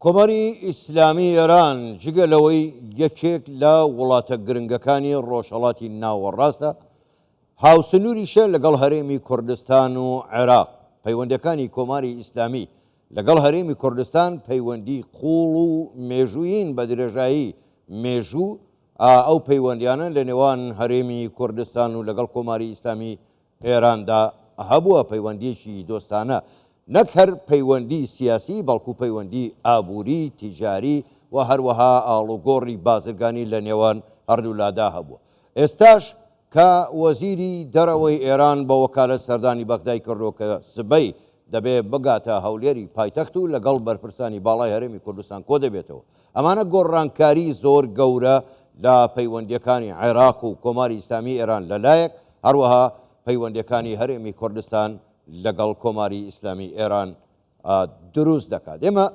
کۆمەری ئیسلامی ئێران جگە لەوەی یەکێک لە وڵاتە گرنگەکانی ڕۆژهەڵاتی ناوەڕاستە، هاوسنووریشە لەگەڵ هەرێمی کوردستان و عێراق. پەیوەندەکانی کۆماری ئیسلامی لەگەڵ هەرێمی کوردستان پەیوەندی قوڵ و مێژوویین بە درێژایی مێژوو. ئەو پەیوەندیانە لە نێوان هەرێمی کوردستان و لەگەڵ کۆماری ئیسلامی ئێراندا هەبووە، پەیوەندیەکی دۆستانە، نەک هەر پەیوەندی سیاسی بەڵکو پەیوەندی ئابووری، تیجاری و هەروەها ئاڵوگۆڕی بازرگانی لە نێوان هەردوو لادا هەبووە. ئێستاش کە وەزیری دەرەوەی ئێران بە وەکالەت سەردانی بەغدای کردو کە سبەی دەبێ بگاتە هەولێری پایتەخت و لەگەڵ بەرپرسانی باڵای هەرێمی کوردستان کۆ دەبێتەوە. ئەمانە گۆڕانکاری زۆر گەورە لە پەیوەندیەکانی عێراق و کۆماری ئیسلامی ئێران لەلایەک، هەروەها پەیوەندیەکانی هەرێمی کوردستان لەگەڵ کۆماری ئیسلامی ئێران دروست دەکات. ئێمە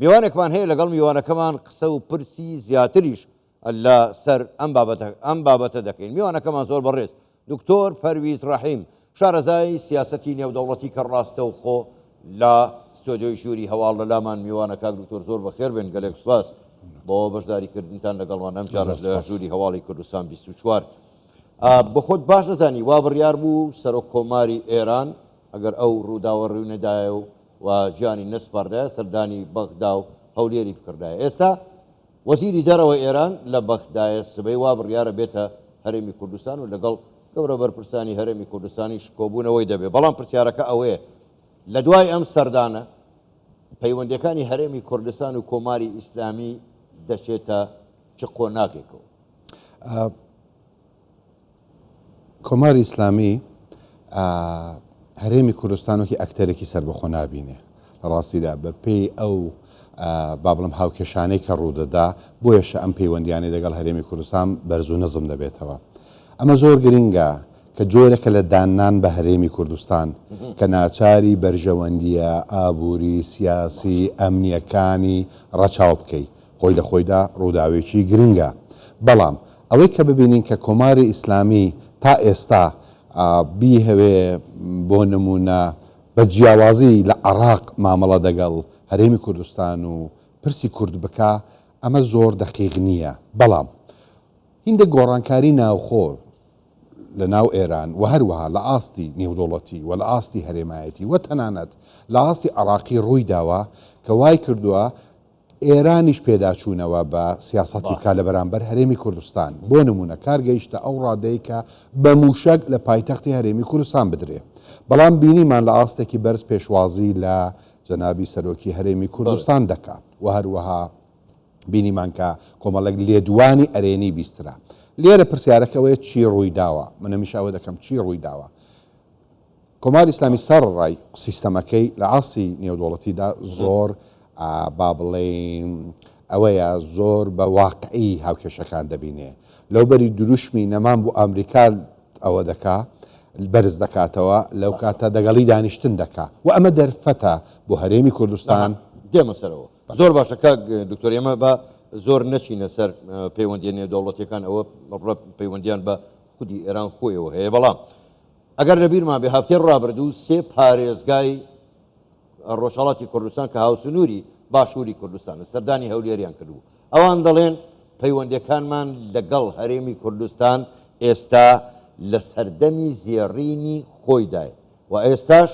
میوانێکمان هەیە لەگەڵ میوانەکەمان قسە و پرسی زیاتریش لە سەر ئەم بابەتە دەکەین. میوانەکەمان زۆر بەڕێز دکتۆر پەرویز ڕەحیم، شارەزای سیاسەتی نێودەوڵەتی کە ڕاستە و خۆ لە ستۆدیۆی ژووری هەواڵ لە لامان میوانەکە. دکتۆر زۆر بەخێر بێن، گەلێک سوپاس بۆ بەشداریکردنتان لەگەڵمان ئەم جارە لە ژووری هەواڵی کوردستان 24. بە خۆت باش نەزانی وا بڕیار بوو سەرۆک کۆماری ئێران ئەگەر ئەو ڕووداوە ڕوونەدایە و گیانی نەسپاردایە سەردانی بەغدا و هەولێری بکردایە. ئێستا وەزیری دەرەوەی ئێران لە بەغدایە، سبەی وا بڕیارە بێتە هەرێمی کوردستان و لەگەڵ گەورە بەرپرسانی هەرێمی کوردستانی شکۆبوونەوەی دەبێت. بەڵام پرسیارەکە ئەوەیە لە دوای ئەم سەردانە پەیوەندەکانی هەرێمی کوردستان و کۆماری ئیسلامی دەچێتە چ قۆناغێکەوە؟ کۆماری ئیسلامی هەرێمی کوردستانێکی ئەکتەرێکی سەربەخۆ نابینێ لە ڕاستیدا بە پێی ئەو با بڵم هاوکێشانەی کە ڕوودەدا، بۆیەشە ئەم پەیوەندیانەی دەگەڵ هەرێمی کوردستان بەرز و نەزم دەبێتەوە. ئەمە زۆر گرنگە کە جۆرێکە لە دانان بە هەرێمی کوردستان کە ناچاری بەرژەوەندیە ئابووری سیاسی ئەمنیەکانی ڕەچاو بکەیت، خۆی لە خۆیدا ڕووداوێکی گرنگە. بەڵام ئەوەی کە ببینین کە کۆماری ئیسلامی تا ئێستا بیهەوێ بۆ نمونە بە جیاوازی لە عێراق مامەڵە دەگەڵ هەرێمی کوردستان و پرسی کورد بکە، ئەمە زۆر دەقیق نییە. بەڵام هیندە گۆڕانکاری ناوخۆ لە ناو ئێران و هەروەها لە ئاستی نێودوڵەتی و لە ئاستی هەرێمایەتی و تەنانەت لە ئاستی عێراقی ڕووی داوە کە وای کردووە ئێرانیش پێداچوونەوە بە سیاسەتی بکە لە بەرامبەر هەرێمی کوردستان. بۆ نمونە کارگەیشتە ئەو ڕادەی کە بە موشک لە پایتەختی هەرێمی کوردستان بدرێ. بەڵام بینیمان لە ئاستێکی بەرز پێشوازی لە جەنابی سەرۆکی هەرێمی کوردستان دەکات و هەروەها بینیمان کە کۆمەڵێک لێدوانی ئەرێنی بیسترا. لێرە پرسیارەکەوەیە چی ڕووی داوە؟ من هەمیشاوە دەکەم چی ڕووی داوە. کۆماری ئیسلامی سەرڕای سیستەمەکەی لە ئاسی نێودوڵەتیدا زۆر با بڵێن ئەوەیە زۆر بە واقعی هاوکێشەکان دەبینێ. لەوبەری دروشمی نەمان بۆ ئەمریکا ئەوە دەکا بەرز دەکاتەوە، لەو کاتە دەگەڵی دانیشتن دەکا و ئەمە دەرفەتە بۆ هەرێمی کوردستان. دێمە سەرەوە زۆر باشە کاک دکتۆر، ئێمە بە زۆر نەچینە سەر پەیوەندی نێودەوڵەتیەکان، ئەوە پەیوەندیان بە خودی ئێران خۆیەوە هەیە. بەڵام ئەگەر لەبیرمان بێ هەفتەی ڕابردوو سێ پارێزگای ڕۆژهەڵاتی کوردستان کە هاوسنووری باشووری کوردستانە سەردانی هەولێریان کردبوو، ئەوان دەڵێن پەیوەندیەکانمان لەگەڵ هەرێمی کوردستان ئێستا لە سەردەمی زێڕینی خۆیدایە و ئێستاش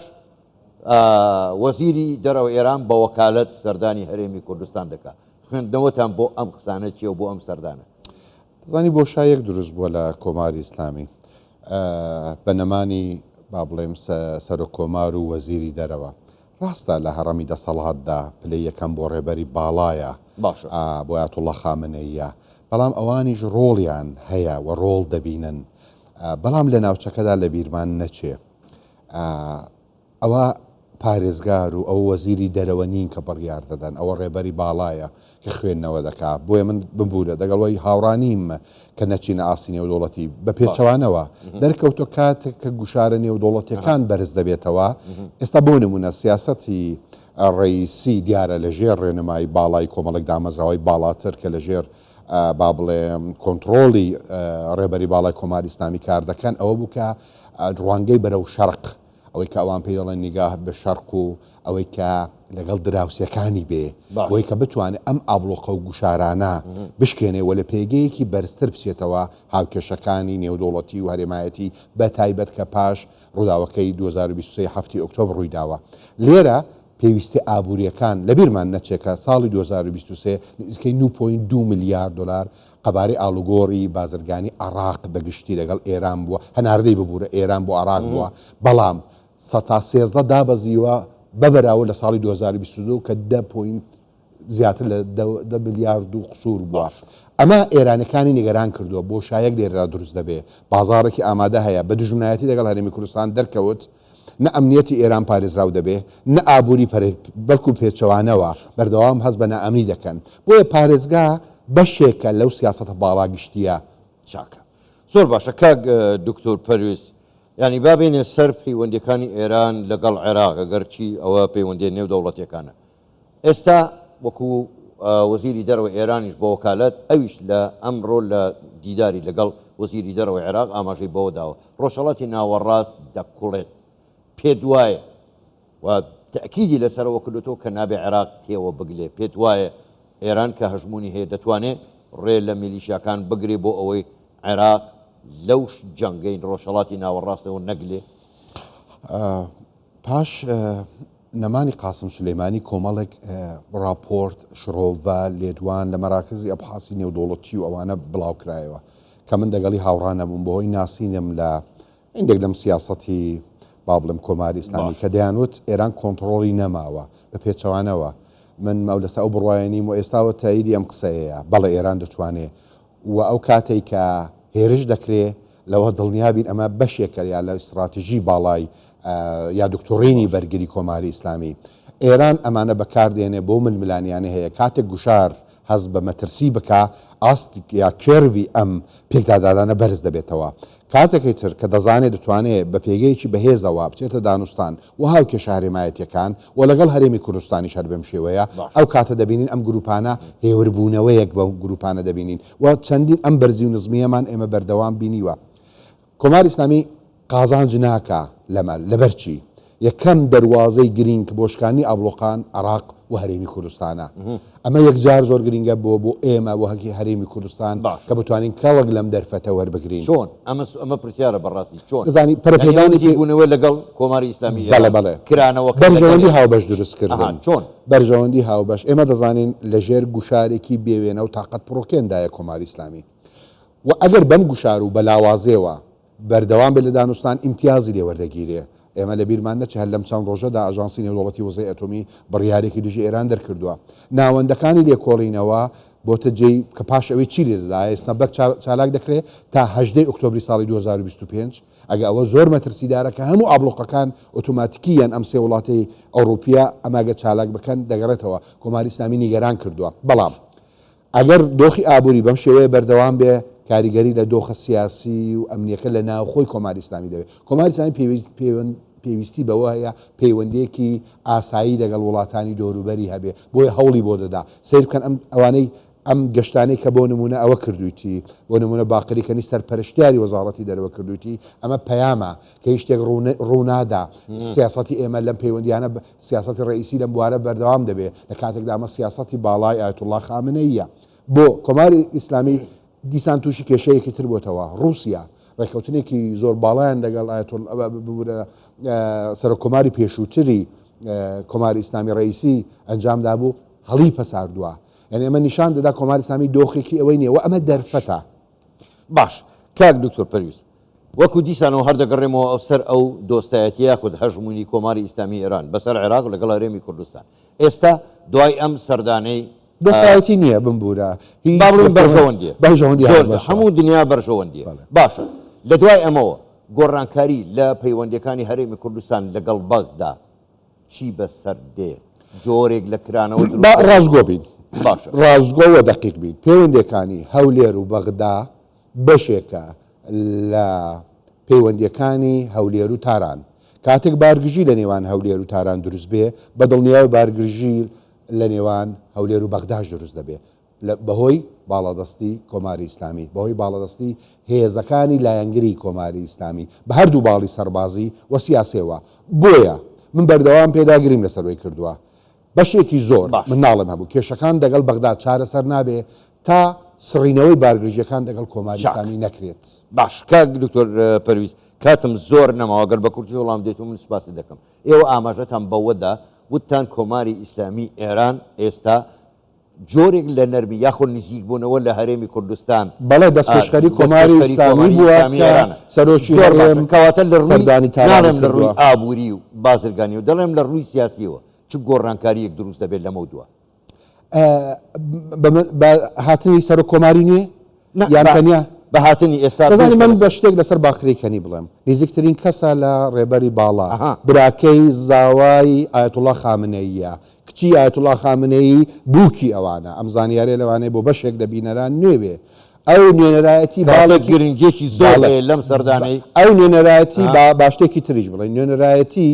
وەزیری دەرەوەی ئێران بە وەکالەت سەردانی هەرێمی کوردستان دەکات. خوێندنەوەتان بۆ ئەم قسانە چیە و بۆ ئەم سەردانە؟ دەزانی بۆ شایەک دروست بووە لە کۆماری ئیسلامی بە نەمانی با بڵێم سەرۆک کۆمار و وەزیری دەرەوە. ڕاستە لە هەڕەمی دەسەڵاتدا پلەی یەکەم بۆ ڕێبەری باڵایە بۆ ئایەتوڵڵا خامنەییە، بەڵام ئەوانیش ڕۆڵیان هەیە و ڕۆڵ دەبینن. بەڵام لە ناوچەکەدا لە بیرمان نەچێ ئەوە پارێزگار و ئەو وەزیری دەرەوە نین کە بڕیار دەدەن، ئەوە ڕێبەری باڵایە کە خوێندنەوە دەکات. بۆیە من ببوورە دەگەڵەوەی هاوڕانیم کە نەچینە ئاسی نێودوڵەتی بە پێچەوانەوە دەرکەوتۆ کاتێک کە گوشارە نێودوڵەتیەکان بەرز دەبێتەوە. ئێستا بۆ نمونە سیاسەتی ڕئیسی دیارە لە ژێر ڕێنمایی باڵای کۆمەڵێک دامەزراوەی باڵاتر کە لە ژێر با بڵێ کۆنتترۆلی ڕێبەری باڵای کۆماری ئیسلامی کار دەکەن ئەوە بوو کە ڕوانگەی بەرەو شەرق ئەوەی کە ئەوان پێی دەڵێن نیگاه بە شەرق و ئەوەی کە لەگەڵ دراوسەکانی بێ باش. بۆی کە بتوانێت ئەم ئابلۆقە و گوشارانە بشکێنێ و لە پێگەیەکی بەرزتر بچێتەوە هاوکێشەکانی نێودوڵەتی و هەرێمایەتی بە تایبەت کە پاش ڕووداوەکەی 2023 هەفتی ئۆکتۆبر ڕوویداوە لێرە پێویستی ئابوووریەکان لەبیرمان نەچێکە ساڵی 2023 نزیکەی 9.2 میلیارد دلار قەبارەی ئاڵوگۆڕی بازرگانی عراق بەگشتی لەگەڵ ئێران بووە هەناردەی ببوورە ئێران بۆ عراق بووە بەڵام 13 دابەزیوە بەبەراوە لە ساڵی 2022 کە 10 زیاتر لە 10 میلیارد و قسوور بووە ئەمە ئێرانەکانی نیگەران کردووە بۆ شایەک لێرەدا دروست دەبێ بازارێکی ئامادە هەیە بە دژمنایەتی لەگەڵ هەرێمی کوردستان دەرکەوت نە ئەمنیەتی ئێران پارێزراو دەبێ نە ئابووری بەڵکو پێچەوانەوە بەردەوام هەست بە نائەمنی دەکەن بۆیە پارێزگا بەشێکە لەو سیاسەتە باڵاگشتیە چاکە زۆر باشە کاک دکتۆر پەرویست ینی بابێنێ سەر پەیوەندیەکانی ئێران لەگەڵ عێراق ئەگەرچی ئەوە پەیوەندی نێودەوڵەتیەکانە ئێستا وەکو وەزیری دەرەوە ئێرانیش بە وەکالەت ئەویش لە ئەمڕۆ لە دیداری لەگەڵ وەزیری دەرەوە عێراق ئاماژەی بەوە داوە ڕۆژهەڵاتی ناوەڕاست دەکوڵێت پێت وایە و تەکیدی لەسەرەوە کردوەوە کە نابێ عێراق تێوە بگلێ پێت وایە ئێران کە هەژمونی هەیە دەتوانێت ڕێ لە میلیشیاکان بگرێ بۆ ئەوەی عێراق لەو جەنگەی ڕۆژهەڵاتی ناوەڕاستەوە نەگلێ پاش نەمانی قاسم سلەیمانی کۆمەڵێک راپۆرت شرۆڤە لێدوان لە مەراکزی ئەبحاسی نێودوڵەتی و ئەوانە بڵاوکرایەوە کە من دەگەڵی هاوڕانە بووم بەهۆی ناسینم لە هەندێک لەم سیاسەتی با بڵم کۆماری ئیسلامی کە دەیانوت ئێران کۆنتڕۆڵی نەماوە بە پێچەوانەوە من مەولەسا ئەو بڕواایەنیم و ئێستاوە تاییدی ئەم قسەیە بەڵێ ئێران دەتوانێت و ئەو کاتێک کە هێرش دەکرێت لەوە دڵنیابین ئەمە بەشێکە یا لە استراتیژی باڵای یا دکتۆرینی بەرگری کۆماری ئیسلامی ئێران ئەمانە بەکاردێنێ بۆ ململانیانە هەیە کاتێک گوشار هەز بە مەترسی بکە ئاست یا کێروی ئەم پێکدادانە بەرز دەبێتەوە کاتێکی تر کە دەزانێت دەتوانێت بە پێگەیەکی بەهێزەوە بچێتە دانوستان و هاوکێ شارێمایەتەکان و لەگەڵ هەرێمی کوردستانی شەر بەم شێوەیە ئەو کاتە دەبینین ئەم گروپانە هێوربوونەوەیەک بە گروپانە دەبینین و چەندین ئەم بەرزی و نزمیەمان ئێمە بەردەوام بینیوە کۆماری ئیسلامی قازانج ناکە لەمە لەبەرچی یەکەم دەواازەی گرنگ بۆشکانی ئابلۆقان عراق و هەرێمی کوردستانە ئەمە یەکجار زۆر گرنگە بۆ ئێمە بۆ هەکی هەرێمی کوردستان کە بتوانین کەڵک لەم دەرفەتە وەربگرین چۆن ئەمە پرسیارە بەڕاستی چۆن زانی پەرپێدانی بوونەوە لەگەڵ کۆماری ئیسلامی بەڵێ کرانەوە بەرژەوەندی هاوبەش دروستکردن چۆن بەرژەوەندی هاوبەش ئێمە دەزانین لەژێر گوشارێکی بێوێنە و تااقەت پڕۆکێندایە کۆماری ئیسلامی و ئەگەر بەم گوشار و بە لاوازێەوە بەردەوام بێ لە دانوستان ئیمتیازی لێوەردەگیرێ ئێمە لە بیرمان نەچ هەر لەم چەند ڕۆژەدا ئاژانسی نێودوڵەتی وزەی ئەتۆمی بڕیارێکی دژی ئێران دەرکردووە ناوەندەکانی لێکۆڵینەوە بۆتە جێی کە پاش ئەوەی چی لێدەدا ئێستا بەر چالاک دەکرێت تا 18 ئۆکتۆبری ساڵی 2025 ئەگە ئەوە زۆر مەترسیدارە کە هەموو ئابلۆقەکان ئۆتۆماتیکیان ئەم سێ وڵاتی ئەوروپیا ئەماگە چالاک بکەن دەگەڕێتەوە کۆماری ئیسلامی نیگەران کردووە بەڵام ئەگەر دۆخی ئابووری بەم شێوەیە بەردەوام بێ کاریگەری لە دۆخە سیاسی و ئەمنیەکە لە ناوخۆی کۆماری ئیسلامی دەبێت کۆماری ئیسلامی پێویستی بەوە هەیە پەیوەندێکی ئاسایی لەگەڵ وڵاتانی دۆروبەری هەبێ بۆیە هەوڵی بۆ دەدا سیر بکەن ئەوانەی ئەم گەشتانەی کە بۆ نمونە ئەوە کردویتی بۆ نمونە باقریکەنی سەرپەرشتیاری وەزارەتی دەرەوە کردویتی ئەمە پەیامە کە هیچ شتێک ڕوونادا سیاسەتی ئێمە لەم پەیوەندیانە سیاسەتی ڕئیسی لەم بوارە بەردەوام دەبێت لە کاتێکدا ئەمە سیاسەتی باڵای ئایەتوڵڵا خامنەیە بۆ کۆماری ئیسلامی دیسان تووشی کێشەیەکی تر بۆتەوە رووسیا ڕێککەوتنێکی زۆر باڵیان لەگەڵ سەرۆکۆماری پێشووتری کۆماری ئیسلامی ڕئیسی ئەنجامدا بوو هەڵی پەساردووە یعنی ئەمە نیشان دەدا کۆماری ئیسلامی دۆخێکی ئەوەی نییە و ئەمە دەرفەتە باش کاک دکتۆر پەرویست وەکو دیسانەوە هەردەگەڕێمەوە ئەو سەر ئەو دۆستایەتی یاخود هەژمونی کۆماری ئیسلامی ئێران بەسەر عێراق لەگەڵ هەرێمی کوردستان ئێستا دوای ئەم سەردانەی دۆستایەتی نییە بمبورە بەرژەوەندی هەموو دنیا بەرژەوەندیە باشە لە دوای ئەمەوە گۆڕانکاری لە پەیوەندیەکانی هەرێمی کوردستان لەگەڵ بەغدا چی بەسەر دێ جۆرێک لە کرانەوە ڕازگۆ بین ڕازگۆوە دەقیق بین پەیوەندیەکانی هەولێر و بەغدا بەشێکە لە پەیوەندیەکانی هەولێر و تاران کاتێک بارگژی لە نێوان هەولێر و تاران دروست بێ بە دڵنیاوی بارگژی لە نێوان هەولێر و بەغداش دروست دەبێت بەهۆی باڵادەستی کۆماری ئیسلامی بەهۆی باڵادەستی هێزەکانی لایەنگری کۆماری ئیسلامی بە هەردوو باڵی سەربازی و سیاسێەوە بۆیە من بەردەوام پێداگریم لەسەروی کردووە بەشێکی زۆر باش. من ناڵم هەبوو کێشەکان دەگەڵ بەغداد چارەسەر نابێ تا سڕینەوەی بارگریژەکان دەگەڵ کۆماری ئیسلامی نەکرێت. باش کاک دکتۆر پەرویز کاتم زۆر نەماوە گەر بە کورتی وەڵام دێت و من سوپاسی دەکەم ئێوە ئاماژەتان بەوەدا وتتان کۆماری ئیسلامی ئێران ئێستا جۆرێک لە نەرمی یاخۆ نزیک بوونەوە لە هەرێمی کوردستان بەڵێ دەستپێشخەری کۆماری ئیسلامی بووە کە سەرۆکی هەرێم کەواتە لە سەردانی ناڵێم لە ڕووی کردووە. ئابووری و بازرگانی و دەڵێم لە ڕووی سیاسیەوە چ گۆڕانکاریەک دروست دەبێت لەمە دووە هاتنی سەر کۆماری نییە یان تەنیا بە هاتنی ئێستا دەزانانی من بە شتێک لەسەر باخرێکەنی بڵێم نزیکترین کەسە لە ڕێبەری باڵا براکەی زاوای ئایەتوڵا خامنەیە کچی ئایەتوڵا خامنەیی بووکی ئەوانە ئەم زانیارێ لەوانەیە بۆ بەشێک لە بینەران نوێوێ ئەو نوێنەرایەتی باڵێک گرنگێکی زۆر لەم سەردانەی ئەو نوێنەرایەتی باشتێکی تریش بڵێ نوێنەرایەتی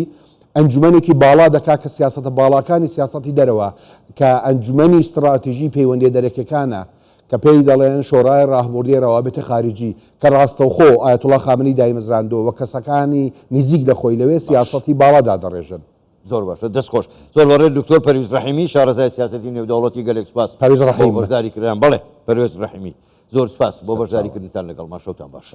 ئەنجومەنێکی باڵا دەکا کە سیاسەتە باڵاکانی سیاسەتی دەرەوە کە ئەنجومەنی استراتیژی پەیوەندی دەرەکەکانە کە پێی دەڵێن شۆڕای ڕاهبردی ڕەوابەتی خارجی کە ڕاستەوخۆ ئایەتوڵا خامنەی دایمەزراندۆ وە کەسەکانی نزیک لە خۆی لەوێ سیاسەتی باڵادا دەڕێژن. زۆر باشە دەستخۆش زۆر بەڕێ دکتۆر پەرویز ڕەحیمی شارەزای سیاسەتی نێودەوڵەتی گەلێک سوپاس پەرویز ڕەحیم بۆ بەشداریکردن بەڵێ پەرویز ڕەحیمی زۆر سوپاس بۆ بەشداریکردنتان لەگەڵ ما شەوتان باش.